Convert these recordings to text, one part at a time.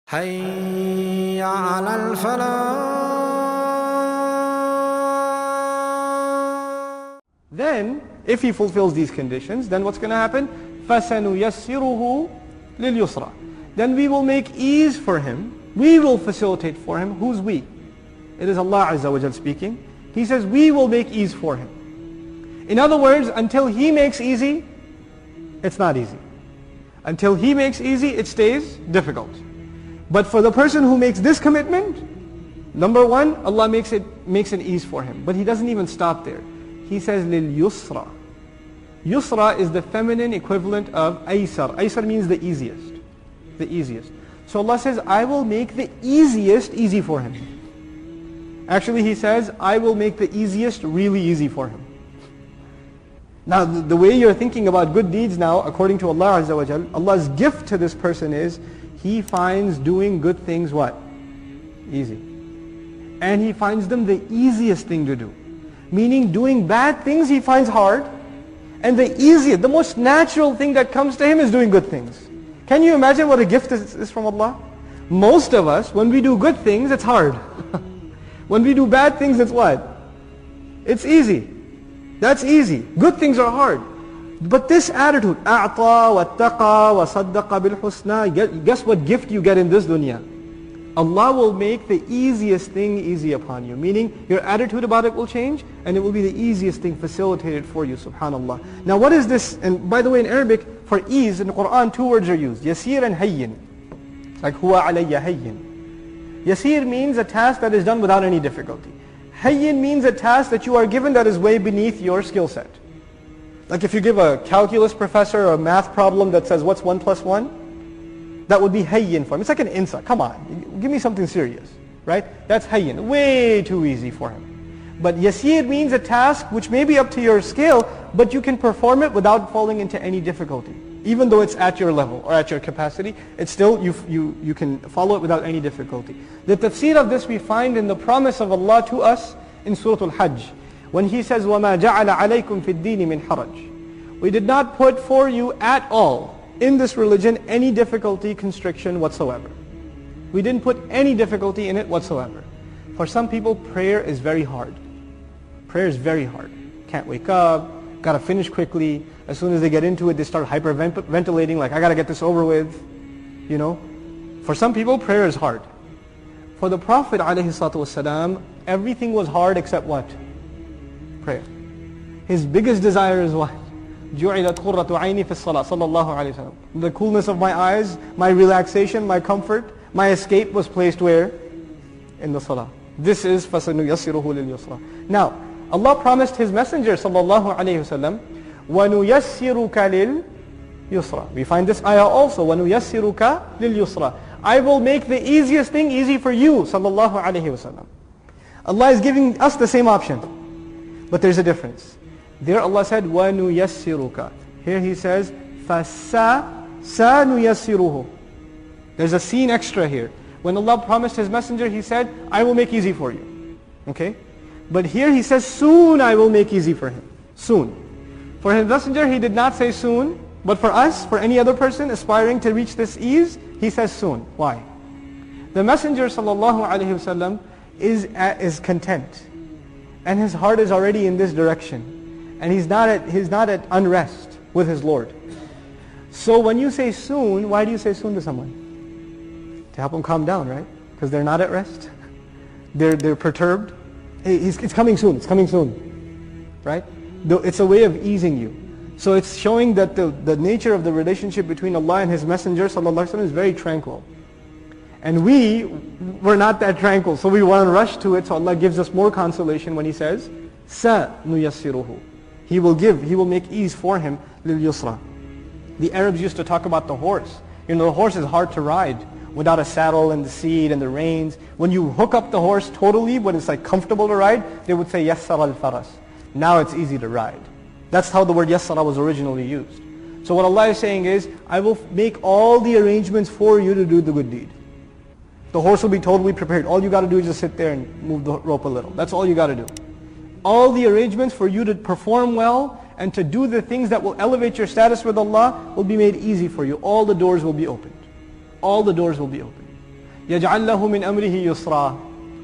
حي على الفلاح. Then, if he fulfills these conditions, then what's going to happen? فَسَنُيَسِّرُهُ لِلْيُسْرَى. Then we will make ease for him. We will facilitate for him. Who's we? It is Allah Azza wa Jal speaking. He says, we will make ease for him. In other words, until he makes easy, it's not easy. Until he makes easy, it stays difficult. But for the person who makes this commitment, number one, Allah makes it ease for him. But He doesn't even stop there. He says, لِلْيُسْرَى. Yusra is the feminine equivalent of Aysar. Aysar means the easiest. The easiest. So Allah says, I will make the easiest easy for him. Actually, He says, I will make the easiest really easy for him. Now, the way you're thinking about good deeds now, according to Allah Azza wa Jal, Allah's gift to this person is, he finds doing good things what? Easy. And He finds them the easiest thing to do. Meaning doing bad things He finds hard, and the easiest, the most natural thing that comes to him is doing good things. Can you imagine what a gift is from Allah? Most of us, when we do good things, it's hard. When we do bad things, it's what? It's easy. That's easy. Good things are hard. But this attitude, أَعْطَى وَاتَّقَى وَصَدَّقَ بِالْحُسْنَى, guess what gift you get in this dunya? Allah will make the easiest thing easy upon you. Meaning, your attitude about it will change, and it will be the easiest thing facilitated for you, subhanAllah. Now what is this? And by the way, in Arabic, for ease, in the Quran, two words are used. Yasir and hayyin. Like, huwa alayya hayyin. Yasir means a task that is done without any difficulty. Hayyin means a task that you are given that is way beneath your skill set. Like if you give a calculus professor a math problem that says, what's 1 plus 1? That would be hayyin for him. It's like an insa. Come on, give me something serious. Right? That's hayyin. Way too easy for him. But yasir means a task which may be up to your scale, but you can perform it without falling into any difficulty. Even though it's at your level or at your capacity, it's still, you can follow it without any difficulty. The tafsir of this we find in the promise of Allah to us in Surah Al-Hajj. When He says, وَمَا جَعَلَ عَلَيْكُمْ فِي الدِّينِ مِنْ حَرَجٍ. We did not put for you at all in this religion any difficulty, constriction whatsoever. We didn't put any difficulty in it whatsoever. For some people, prayer is very hard. Prayer is very hard. Can't wake up, gotta finish quickly. As soon as they get into it, they start hyperventilating, like, I gotta get this over with. You know? For some people, prayer is hard. For the Prophet ﷺ, everything was hard except what? Prayer. His biggest desire is what? جُعِلَتْ قُرَّةُ عَيْنِي فِي الصَّلَاةِ sallallahu alayhi wa sallam. The coolness of my eyes, my relaxation, my comfort, my escape was placed where? In the salah. This is فَسَنُيَسِّرُهُ لِلْيُسْرَى. Now, Allah promised His Messenger sallallahu alayhi wa sallam, وَنُيَسِّرُكَ لِلْيُسْرَى. We find this ayah also, وَنُيَسِّرُكَ لِلْيُسْرَى. I will make the easiest thing easy for you, sallallahu alayhi wa sallam. Allah is giving us the same option. But there's a difference. There Allah said, وَنُيَسِّرُكَ. Here He says, فَسَنُيَسِّرُهُ. There's a scene extra here. When Allah promised His Messenger, He said, I will make easy for you. Okay? But here He says, soon I will make easy for him. Soon. For His Messenger, He did not say soon. But for us, for any other person aspiring to reach this ease, He says soon. Why? The Messenger sallallahu alaihi wasallam is content. And his heart is already in this direction. And he's not at unrest with his Lord. So when you say soon, why do you say soon to someone? To help them calm down, right? Because they're not at rest. They're perturbed. Hey, it's coming soon, it's coming soon. Right? It's a way of easing you. So it's showing that the nature of the relationship between Allah and His Messenger sallallahu alaihi wasallam is very tranquil. And we were not that tranquil, so we want to rush to it. So Allah gives us more consolation when He says, سَنُيَسِّرُهُ. He will make ease for him, لِلْيُسْرَى. The Arabs used to talk about the horse. You know, the horse is hard to ride without a saddle and the seat and the reins. When you hook up the horse totally, when it's like comfortable to ride, they would say, يَسَّرَ الْفَرَسِ. Now it's easy to ride. That's how the word yassara was originally used. So what Allah is saying is, I will make all the arrangements for you to do the good deed. The horse will be totally prepared. All you got to do is just sit there and move the rope a little. That's all you got to do. All the arrangements for you to perform well and to do the things that will elevate your status with Allah will be made easy for you. All the doors will be opened. All the doors will be opened. يَجْعَلْ لَهُ مِنْ أَمْرِهِ يُسْرًا.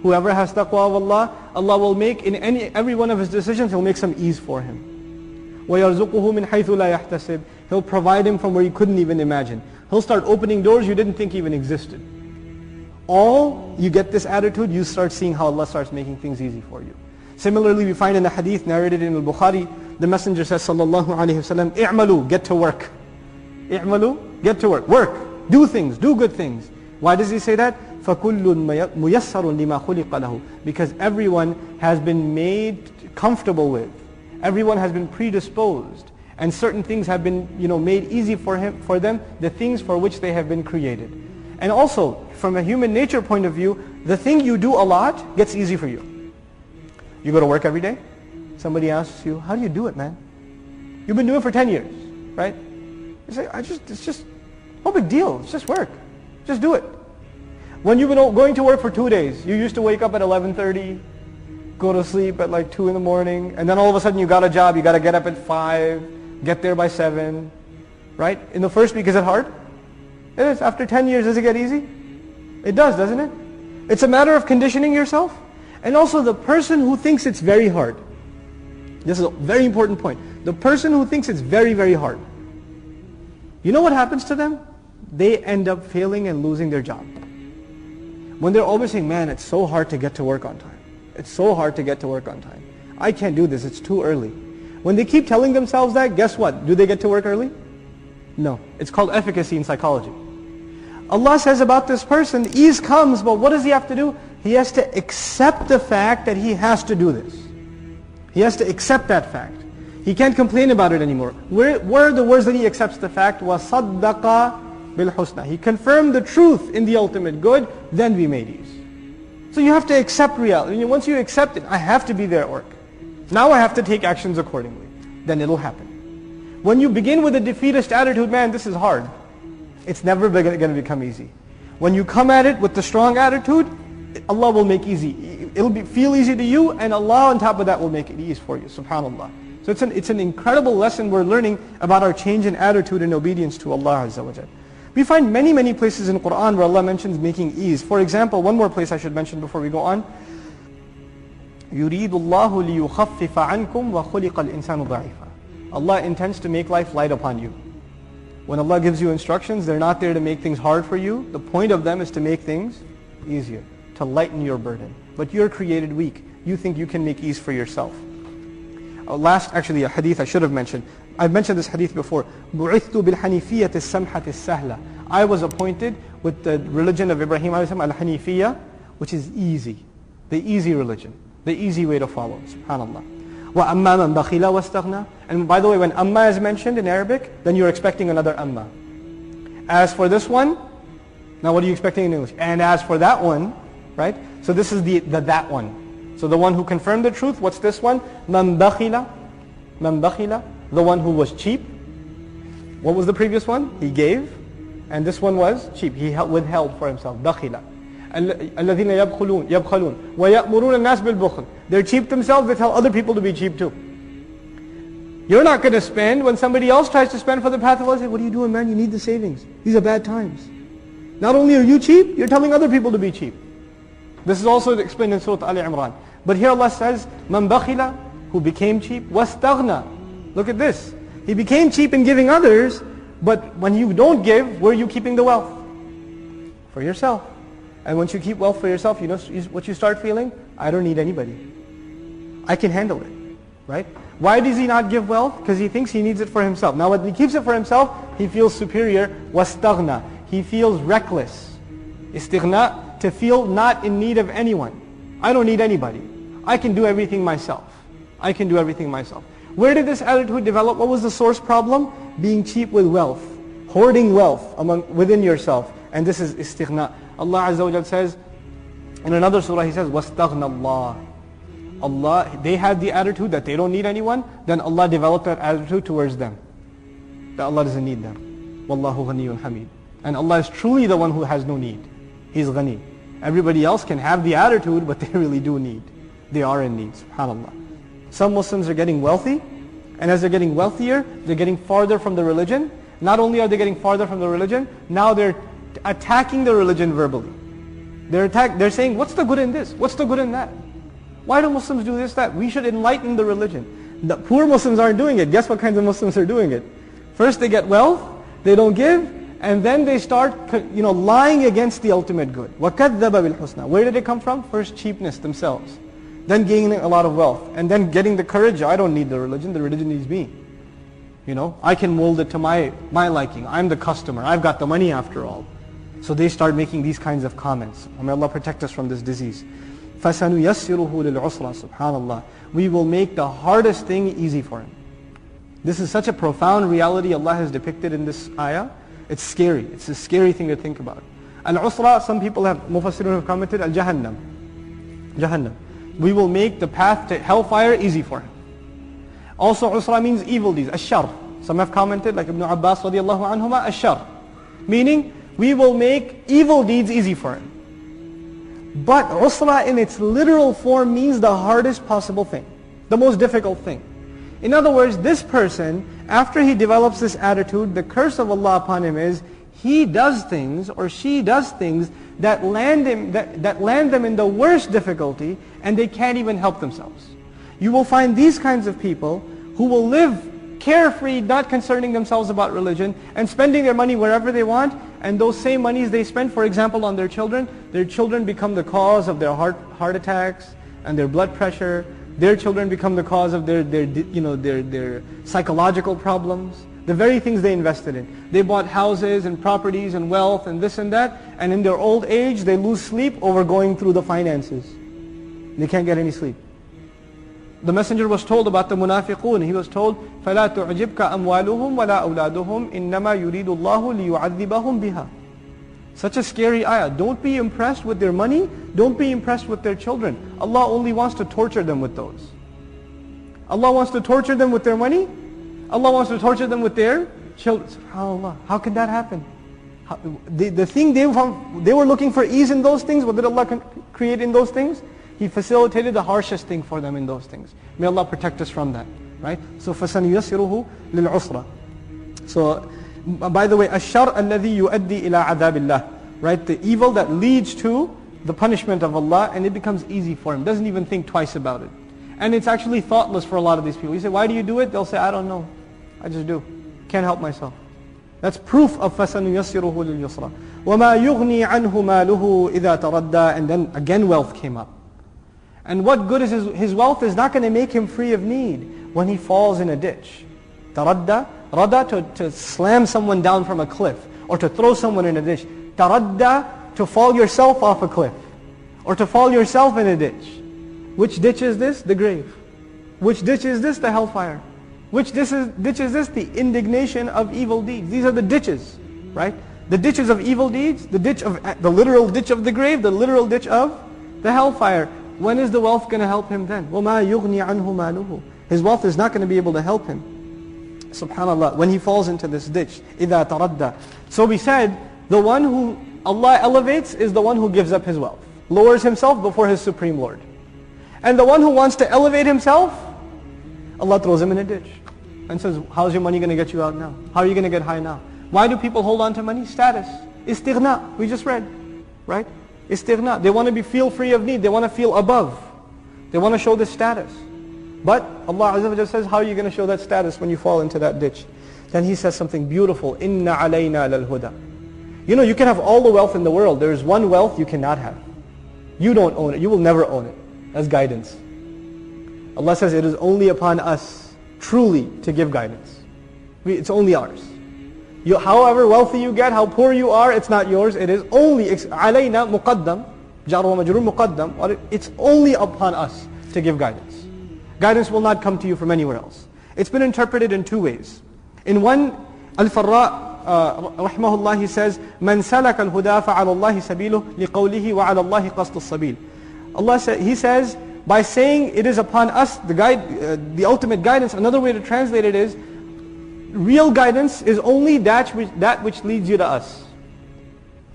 Whoever has taqwa of Allah, Allah will make in every one of his decisions, He'll make some ease for him. وَيَرْزُقُهُ مِنْ حَيْثُ لَا يَحْتَسِبْ. He'll provide him from where you couldn't even imagine. He'll start opening doors you didn't think even existed. All you get this attitude, you start seeing how Allah starts making things easy for you. Similarly, we find in the hadith narrated in al-Bukhari, the Messenger says, sallallahu alayhi wa sallam, "I'malu, get to work. I'malu, get to work. Work, do things, do good things." Why does he say that? فَكُلٌّ مُيَسَّرٌ لِمَا خُلِقَ لَهُ. Because everyone has been made comfortable with. Everyone has been predisposed. And certain things have been made easy for them, the things for which they have been created. And also, from a human nature point of view, the thing you do a lot gets easy for you. You go to work every day. Somebody asks you, "How do you do it, man?" You've been doing it for 10 years, right? You say, it's just no big deal. It's just work. Just do it. When you've been going to work for 2 days, you used to wake up at 11:30, go to sleep at like 2 in the morning, and then all of a sudden you got a job, you got to get up at 5, get there by 7, right? In the first week, is it hard? It is. After 10 years, does it get easy? It does, doesn't it? It's a matter of conditioning yourself. And also the person who thinks it's very hard. This is a very important point. The person who thinks it's very, very hard. You know what happens to them? They end up failing and losing their job. When they're always saying, "Man, it's so hard to get to work on time. It's so hard to get to work on time. I can't do this, it's too early." When they keep telling themselves that, guess what? Do they get to work early? No. It's called efficacy in psychology. Allah says about this person, ease comes, but what does he have to do? He has to accept the fact that he has to do this. He has to accept that fact. He can't complain about it anymore. Where are the words that he accepts the fact? وَصَدَّقَ بِالْحُسْنَى. He confirmed the truth in the ultimate good, then we made ease. So you have to accept reality. Once you accept it, I have to be there at work. Now I have to take actions accordingly. Then it'll happen. When you begin with a defeatist attitude, man, this is hard. It's never going to become easy. When you come at it with the strong attitude, Allah will make easy. It'll feel easy to you, and Allah on top of that will make it easy for you. Subhanallah. So it's an incredible lesson we're learning about our change in attitude and obedience to Allah Azza wa Jal. We find many, many places in Quran where Allah mentions making ease. For example, one more place I should mention before we go on. يُرِيدُ اللَّهُ لِيُخَفِّفَ عَنْكُمْ وَخُلِقَ الْإِنسَانُ ضَعِيفًا. Allah intends to make life light upon you. When Allah gives you instructions, they're not there to make things hard for you. The point of them is to make things easier, to lighten your burden. But you're created weak. You think you can make ease for yourself. Actually, a hadith I should have mentioned. I've mentioned this hadith before. بُعِثْتُ بِالْحَنِيفِيَّةِ السَّمْحَةِ السَّهْلَةِ. I was appointed with the religion of Ibrahim al-Hanifiyya, which is easy. The easy religion. The easy way to follow. SubhanAllah. وَأَمَّا مَنْ بَخِلَ وَاسْتَغْنَى. And by the way, when amma is mentioned in Arabic, then you're expecting another amma. As for this one, now what are you expecting in English? And as for that one, right? So this is the that one. So the one who confirmed the truth, what's this one? مَنْ بَخِلَ. مَنْ بَخِلَ. The one who was cheap. What was the previous one? He gave. And this one was cheap. He withheld for himself. بَخِلَ. الَّذِينَ يَبْخَلُونَ وَيَأْمُرُونَ النَّاسِ بِالْبُخْلِ. They're cheap themselves, they tell other people to be cheap too. You're not going to spend when somebody else tries to spend for the path of Allah. Say, "What are you doing, man? You need the savings. These are bad times." Not only are you cheap, you're telling other people to be cheap. This is also explained in Surah Ali Imran. But here Allah says, "Man bakhila," who became cheap, "wastaghna." Look at this. He became cheap in giving others, but when you don't give, where are you keeping the wealth? For yourself. And once you keep wealth for yourself, you know what you start feeling? I don't need anybody. I can handle it. Right? Why does he not give wealth? Because he thinks he needs it for himself. Now when he keeps it for himself, he feels superior. وَاسْتَغْنَى. He feels reckless. Istighna, to feel not in need of anyone. I don't need anybody. I can do everything myself. I can do everything myself. Where did this attitude develop? What was the source problem? Being cheap with wealth. Hoarding wealth within yourself. And this is istighna. Allah Azza wa Jal says, in another surah He says, وَاسْتَغْنَى اللَّهِ. Allah, they had the attitude that they don't need anyone, then Allah developed that attitude towards them. That Allah doesn't need them. وَاللَّهُ غَنِيٌّ حَمِيدٌ. And Allah is truly the one who has no need. He's ghani. Everybody else can have the attitude, but they really do need. They are in need, subhanAllah. Some Muslims are getting wealthy, and as they're getting wealthier, they're getting farther from the religion. Not only are they getting farther from the religion, now they're attacking the religion verbally. They're saying, what's the good in this? What's the good in that? Why do Muslims do this, that? We should enlighten the religion. The poor Muslims aren't doing it. Guess what kinds of Muslims are doing it? First they get wealth, they don't give, and then they start lying against the ultimate good. وَكَذَّبَ بِالْحُسْنَى. Where did it come from? First cheapness themselves. Then gaining a lot of wealth. And then getting the courage, I don't need the religion needs me. I can mold it to my liking. I'm the customer. I've got the money after all. So they start making these kinds of comments. May Allah protect us from this disease. فَسَنُيَسِّرُهُ لِلْعُسْرَى. SubhanAllah. We will make the hardest thing easy for him. This is such a profound reality Allah has depicted in this ayah. It's scary. It's a scary thing to think about. Al-Usra, some people Mufassirun have commented, Al-Jahannam. Jahannam. We will make the path to hellfire easy for him. Also, Usra means evil deeds, Ash-Shar. Some have commented, like Ibn Abbas radiallahu anhuma, Ash-Shar. Meaning, we will make evil deeds easy for him. But Usra in its literal form means the hardest possible thing. The most difficult thing. In other words, this person, after he develops this attitude, the curse of Allah upon him is, he does things or she does things that land them in the worst difficulty, and they can't even help themselves. You will find these kinds of people who will live carefree, not concerning themselves about religion, and spending their money wherever they want, and those same monies they spend, for example, on their children become the cause of their heart attacks and their blood pressure. Their children become the cause of their psychological problems. The very things they invested in. They bought houses and properties and wealth and this and that, and in their old age they lose sleep over going through the finances. They can't get any sleep. The Messenger was told about the munafiqun. He was told, فَلَا تُعْجِبْكَ أَمْوَالُهُمْ وَلَا أَوْلَادُهُمْ إِنَّمَا يُرِيدُ اللَّهُ لِيُعَذِّبَهُمْ بِهَا. Such a scary ayah. Don't be impressed with their money. Don't be impressed with their children. Allah only wants to torture them with those. Allah wants to torture them with their money. Allah wants to torture them with their children. SubhanAllah. How can that happen? The thing they were looking for ease in those things. What did Allah create in those things? He facilitated the harshest thing for them in those things. May Allah protect us from that. Right? So فَسَنُيَسِّرُهُ لِلْعُسْرَى. So, by the way, الشَّرْ الَّذِي يُؤَدِّي إِلَىٰ عَذَابِ اللَّهِ. Right? The evil that leads to the punishment of Allah, and it becomes easy for him. Doesn't even think twice about it. And it's actually thoughtless for a lot of these people. You say, why do you do it? They'll say, I don't know. I just do. Can't help myself. That's proof of فَسَنُيَسِّرُهُ لِلْيُسْرَى. وَمَا يُغْنِي عَنْهُ مَالُهُ إِذَا تَرَدَّى. And then again wealth came up. And what good is his wealth is not going to make him free of need when he falls in a ditch. Taradda, rada to slam someone down from a cliff, or to throw someone in a ditch. Taradda, to fall yourself off a cliff, or to fall yourself in a ditch. Which ditch is this? The grave. Which ditch is this? The hellfire. Which ditch is this? The indignation of evil deeds. These are the ditches, right? The ditches of evil deeds, the literal ditch of the grave, the literal ditch of the hellfire. When is the wealth going to help him then? وَمَا يُغْنِي عَنْهُ مَالُهُ. His wealth is not going to be able to help him. SubhanAllah, when he falls into this ditch, إِذَا تَرَدَّى. So we said, the one who Allah elevates is the one who gives up his wealth, lowers himself before his Supreme Lord. And the one who wants to elevate himself, Allah throws him in a ditch and says, how's your money going to get you out now? How are you going to get high now? Why do people hold on to money? Status. Istighna, we just read, right? Istighna. They want to feel free of need. They want to feel above. They want to show this status. But Allah Azza wa Jalla says, how are you going to show that status when you fall into that ditch? Then He says something beautiful. Inna alayna lal huda. You can have all the wealth in the world. There is one wealth you cannot have. You don't own it. You will never own it. That's guidance. Allah says it is only upon us, truly, to give guidance. It's only ours. However wealthy you get, how poor you are, it's not yours. It is only, alayna muqaddam, jar wa majroor muqaddam. It's only upon us to give guidance. Guidance will not come to you from anywhere else. It's been interpreted in two ways. In one, Al-Farra, rahimahullah, he says, "Man salaka al-huda fa'ala Allah sabiluhu liqawlihi wa 'ala Allah qasd as-sabil." He says, by saying it is upon us the ultimate guidance. Another way to translate it is, real guidance is only that which leads you to us.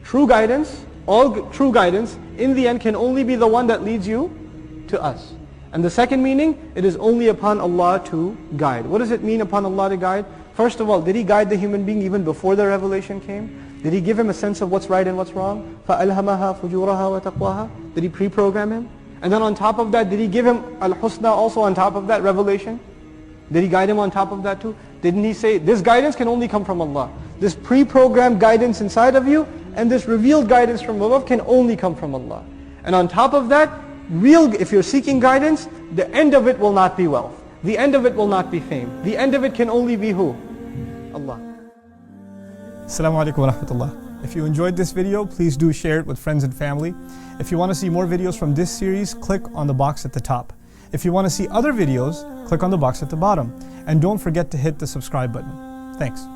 True guidance, all true guidance, in the end can only be the one that leads you to us. And the second meaning, it is only upon Allah to guide. What does it mean upon Allah to guide? First of all, did He guide the human being even before the revelation came? Did He give him a sense of what's right and what's wrong? فَأَلْهَمَهَا فُجُورَهَا وَتَقْوَاهَا. Did He pre-program him? And then on top of that, did He give him al-husna also on top of that, revelation? Did He guide him on top of that too? Didn't He say, this guidance can only come from Allah. This pre-programmed guidance inside of you and this revealed guidance from above can only come from Allah. And on top of that, if you're seeking guidance, the end of it will not be wealth. The end of it will not be fame. The end of it can only be who? Allah. Assalamu alaikum wa rahmatullah. If you enjoyed this video, please do share it with friends and family. If you want to see more videos from this series, click on the box at the top. If you want to see other videos, click on the box at the bottom. And don't forget to hit the subscribe button. Thanks.